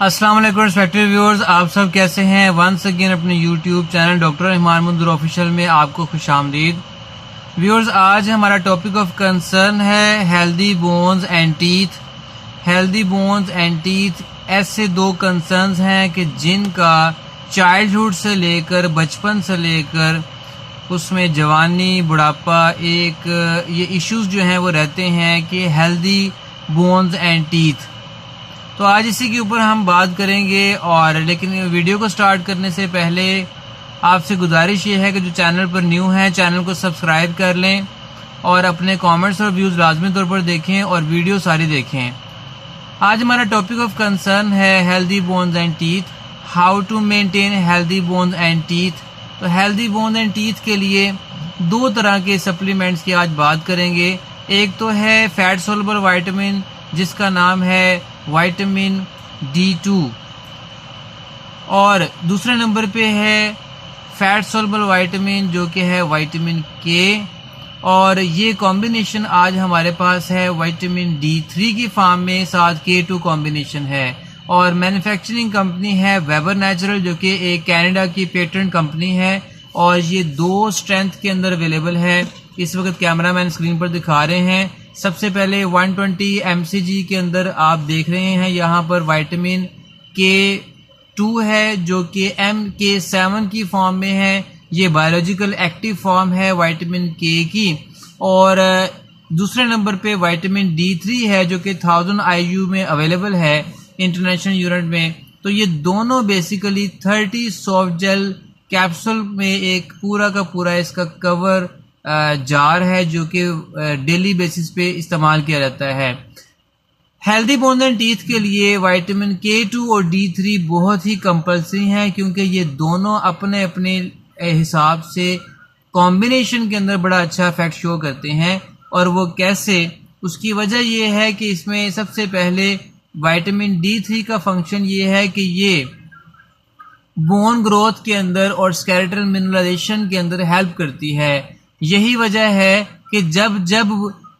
अस्सलाम वालेकुम respected viewers, आप सब कैसे हैं। वंस अगेन अपने YouTube channel doctor Rahman Mundar official में आपको खुशामदीद। व्यूअर्स, आज हमारा टॉपिक ऑफ कंसर्न है healthy bones and teeth. Healthy bones and teeth ऐसे दो कंसर्न्स हैं कि जिनका चाइल्डहुड से लेकर बचपन से लेकर उसमें जवानी बुढ़ापा ये इश्यूज जो हैं वो रहते हैं कि हेल्दी बोन्स एंड टीथ। तो आज इसी के ऊपर हम बात करेंगे। और लेकिन वीडियो को स्टार्ट करने से पहले आपसे गुजारिश ये है कि जो चैनल पर न्यू है चैनल को सब्सक्राइब कर लें और अपने कमेंट्स और व्यूज़ लाजमी तौर पर देखें और वीडियो सारी देखें। आज हमारा टॉपिक ऑफ कंसर्न है healthy bones and teeth, how to maintain healthy bones and teeth. तो हेल्दी बोन्स एंड टीथ के लिए दो तरह के सप्लीमेंट्स की आज बात करेंगे। एक तो है फैट सोल्युबल विटामिन जिसका नाम है विटामिन D2, और दूसरे नंबर पे है फैट सोल्युबल विटामिन जो कि है विटामिन K। और ये कॉम्बिनेशन आज हमारे पास है विटामिन D3 की फॉर्म में, साथ K2 कॉम्बिनेशन है। और मैन्युफैक्चरिंग कंपनी है वेबर नेचुरल जो कि एक कनाडा की पेटेंट कंपनी है। और ये दो स्ट्रेंथ के अंदर अवेलेबल है। इस वक्त कैमरामैन स्क्रीन पर दिखा रहे हैं। सबसे पहले 120 mcg के अंदर आप देख रहे हैं यहाँ पर विटामिन K2 है जो कि MK7 की फॉर्म में है। ये बायोलॉजिकल एक्टिव फॉर्म है विटामिन K की। और दूसरे नंबर पे विटामिन D3 है जो कि 1000 IU में अवेलेबल है इंटरनेशनल यूनिट में। तो ये दोनों बेसिकली 30 सॉफ्ट जेल कैप्सूल में एक पूरा का पूरा इसका कवर जार है जो कि डेली बेसिस पे इस्तेमाल किया जाता है। हेल्दी बोन्स एंड टीथ के लिए विटामिन K2 और D3 बहुत ही कंपल्सरी हैं क्योंकि ये दोनों अपने अपने हिसाब से कॉम्बिनेशन के अंदर बड़ा अच्छा इफेक्ट शो करते हैं। और वो कैसे, उसकी वजह ये है कि इसमें सबसे पहले विटामिन D3 का फंक्शन ये है कि ये बोन ग्रोथ के अंदर और स्केलेटल मिनरलाइजेशन के अंदर हेल्प करती है। यही वजह है कि जब जब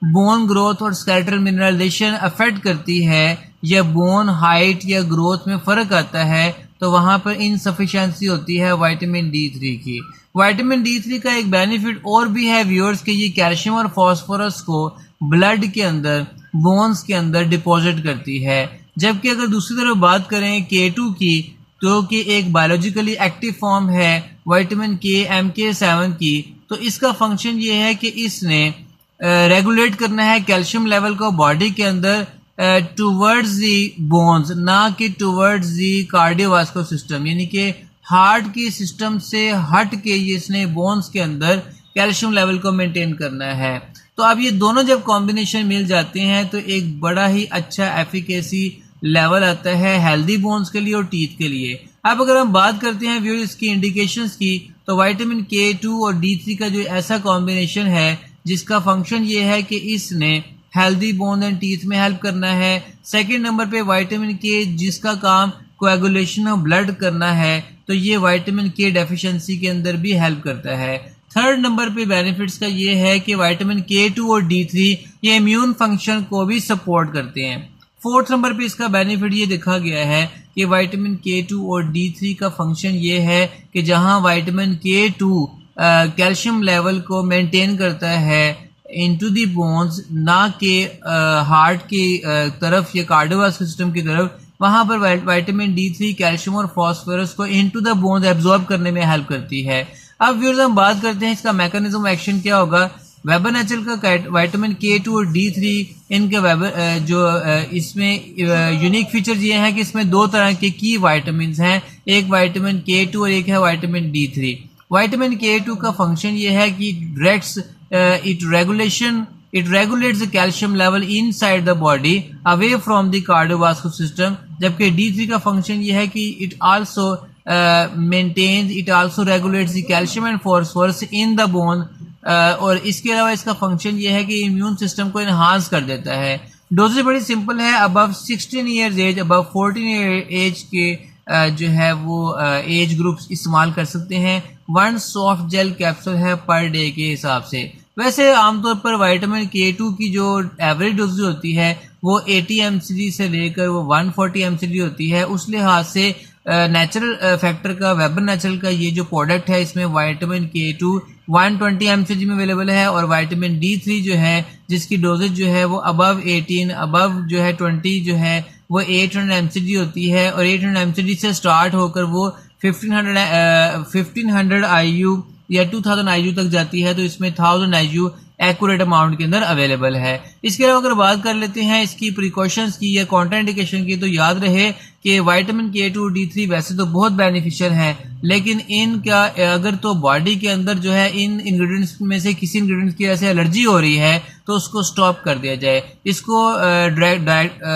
बोन ग्रोथ और स्केलेटल मिनरलाइजेशन अफेक्ट करती है या बोन हाइट या ग्रोथ में फर्क आता है तो वहां पर इनसफिशिएंसी होती है विटामिन D3 की। विटामिन D3 का एक बेनिफिट और भी है व्यूअर्स कि ये कैल्शियम और फास्फोरस को ब्लड के अंदर, बोन्स के अंदर डिपॉजिट करती है। जबकि अगर दूसरी तरफ बात करें K2 की, तो कि एक बायोलॉजिकली एक्टिव फॉर्म है विटामिन K MK7 की, तो इसका फंक्शन ये है कि इसने रेगुलेट करना है कैल्शियम लेवल को बॉडी के अंदर टुवर्ड्स दी बोन्स, ना कि टुवर्ड्स दी कार्डियोवास्कुलर सिस्टम, यानी कि हार्ट की सिस्टम से हट के ये इसने बोन्स के अंदर कैल्शियम लेवल को मेंटेन करना है। तो अब ये दोनों जब कॉम्बिनेशन मिल जाते हैं तो एक बड़ा ही अच्छा एफिकेसी लेवल आता है हेल्दी बोन्स के लिए और टीथ के लिए। अब अगर हम बात करते हैं व्यूअर्स की इंडिकेशंस की, तो विटामिन K2 और D3 का जो ऐसा कॉम्बिनेशन है जिसका फंक्शन ये है कि इसने हेल्दी बोन एंड टीथ में हेल्प करना है। सेकंड नंबर पे विटामिन K जिसका काम कोएगुलेशन ऑफ ब्लड करना है, तो ये विटामिन K डेफिशिएंसी के अंदर भी हेल्प करता है। थर्ड नंबर पे बेनिफिट्स का ये है कि विटामिन K2 और D3 ये इम्यून फंक्शन को भी सपोर्ट करते हैं। फोर्थ नंबर पे इसका बेनिफिट ये देखा गया है कि विटामिन K2 और D3 का फंक्शन ये है कि जहां विटामिन K2 कैल्शियम लेवल को मेंटेन करता है इनटू दी बोन्स, ना कि हार्ट की तरफ या कार्डियोवास्कुलर सिस्टम की तरफ, वहां पर विटामिन D3 कैल्शियम और फास्फोरस को इनटू द बोन्स एब्जॉर्ब करने में हेल्प करती है। अब व्यूअर्स हम बात करते हैं इसका मैकेनिज्म एक्शन क्या होगा। वेबर नेचुरल का विटामिन K2 और D3 इनके इसमें यूनिक फीचर्स ये हैं कि इसमें दो तरह के की विटामिन हैं, एक विटामिन K2 और एक है विटामिन D3। विटामिन K2 का फंक्शन ये है कि it regulates the calcium level inside the body away from the cardiovascular system. जबकि D3 का फंक्शन ये है कि it also regulates the calcium and phosphorus in the bone. और इसके अलावा इसका फंक्शन ये है कि इम्यून सिस्टम को इनहांस कर देता है। डोजेज बड़ी सिंपल है, above 16 years age, above 14 age के जो है वो एज ग्रुप्स इस्तेमाल कर सकते हैं। 1 सॉफ्ट जेल कैप्सूल है पर डे के हिसाब से। वैसे आमतौर पर विटामिन K2 की जो एवरेज डोज होती है वो 80 mcg से लेकर वो 140 mcg होती है। उस लिहाज से नेचुरल फैक्टर का, वेबर नेचुरल का ये जो प्रोडक्ट है, इसमें विटामिन K2 120 mcg में अवेलेबल है और विटामिन D3 जो है जिसकी डोजेज जो है वो अबव 18 अबव जो है 20 जो है वो 800 mcg होती है और 800 mcg से स्टार्ट होकर वो 1500 IU या 2000 IU तक जाती है। तो इसमें 1000 IU एक्यूरेट अमाउंट के अंदर अवेलेबल है। इसके अलावा अगर बात कर लेते हैं इसकी प्रिकॉशंस की या कॉन्ट्राइंडिकेशन की, तो याद रहे कि विटामिन K2 D3 वैसे तो बहुत बेनिफिशियल है, लेकिन इनका अगर तो बॉडी के अंदर जो है इन इंग्रेडिएंट्स में से किसी इंग्रेडिएंट्स की वजह से एलर्जी हो रही है तो उसको स्टॉप कर दिया जाए। इसको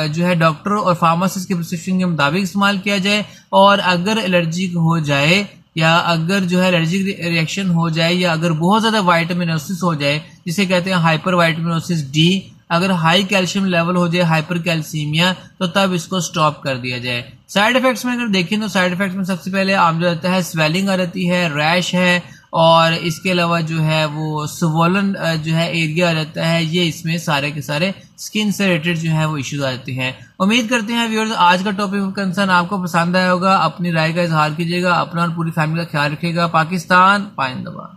जो है डॉक्टर और फार्मासिस्ट के प्रिस्क्रिप्शन के मुताबिक इस्तेमाल किया जाए और अगर एलर्जी हो जाए या अगर जो है एलर्जिक रिएक्शन हो जाए या अगर बहुत ज्यादा वाइटामिनोसिस हो जाए, जिसे कहते हैं हाइपर वाइटामिनोसिस डी, अगर हाई कैल्शियम लेवल हो जाए, हाइपर कैल्सीमिया, तो तब इसको स्टॉप कर दिया जाए। साइड इफेक्ट्स में अगर देखें तो साइड इफेक्ट्स में सबसे पहले आम जो रहता है स्वेलिंग आ रहती है, रैश है और इसके अलावा जो है वो स्वोलन जो है एरिया रहता है। ये इसमें सारे के सारे स्किन से रिलेटेड जो है वो इश्यूज आ जाते हैं। उम्मीद करते हैं व्यूअर्स आज का टॉपिक ऑफ कंसर्न आपको पसंद आया होगा। अपनी राय का इजहार कीजिएगा, अपना और पूरी फैमिली का ख्याल रखिएगा। पाकिस्तान पाइंदाबाद।